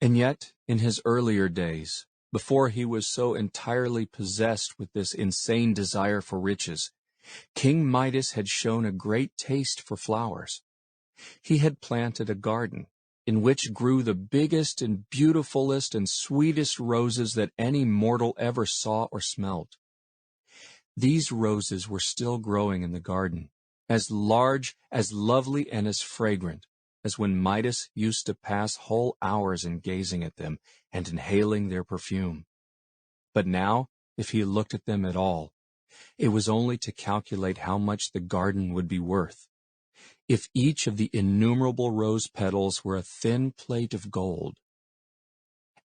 And yet, in his earlier days, before he was so entirely possessed with this insane desire for riches, King Midas had shown a great taste for flowers. He had planted a garden in which grew the biggest and beautifulest and sweetest roses that any mortal ever saw or smelt. These roses were still growing in the garden, as large, as lovely, and as fragrant as when Midas used to pass whole hours in gazing at them and inhaling their perfume. But now, if he looked at them at all, it was only to calculate how much the garden would be worth. If each of the innumerable rose petals were a thin plate of gold.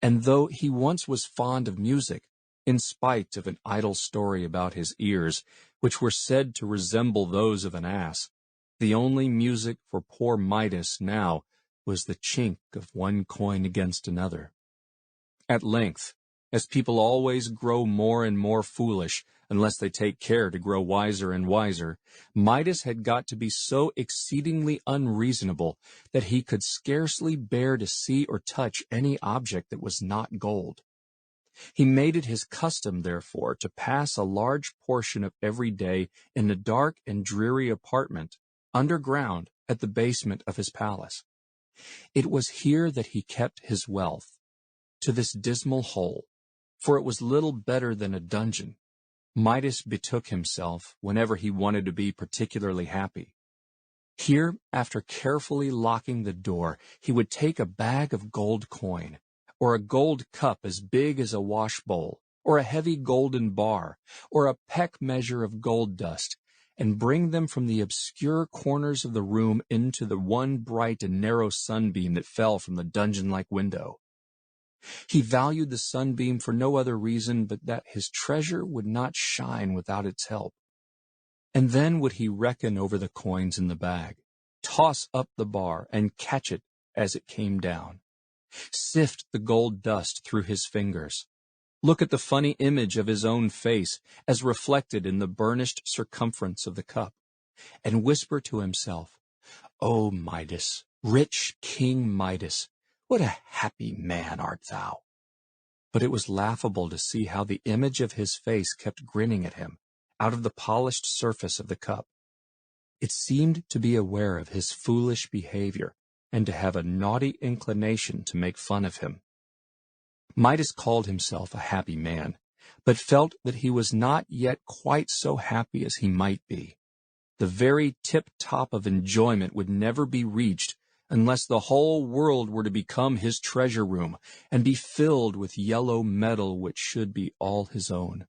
And though he once was fond of music, in spite of an idle story about his ears, which were said to resemble those of an ass, the only music for poor Midas now was the chink of one coin against another. At length, as people always grow more and more foolish, unless they take care to grow wiser and wiser, Midas had got to be so exceedingly unreasonable that he could scarcely bear to see or touch any object that was not gold. He made it his custom, therefore, to pass a large portion of every day in a dark and dreary apartment, underground, at the basement of his palace. It was here that he kept his wealth. To this dismal hole, for it was little better than a dungeon, Midas betook himself whenever he wanted to be particularly happy. Here, after carefully locking the door, he would take a bag of gold coin, or a gold cup as big as a wash-bowl, or a heavy golden bar, or a peck measure of gold dust, and bring them from the obscure corners of the room into the one bright and narrow sunbeam that fell from the dungeon-like window. He valued the sunbeam for no other reason but that his treasure would not shine without its help. And then would he reckon over the coins in the bag, toss up the bar, and catch it as it came down, sift the gold dust through his fingers, look at the funny image of his own face as reflected in the burnished circumference of the cup, and whisper to himself, "O Midas, rich King Midas, what a happy man art thou!" But it was laughable to see how the image of his face kept grinning at him out of the polished surface of the cup. It seemed to be aware of his foolish behavior and to have a naughty inclination to make fun of him. Midas called himself a happy man, but felt that he was not yet quite so happy as he might be. The very tip-top of enjoyment would never be reached unless the whole world were to become his treasure room and be filled with yellow metal which should be all his own.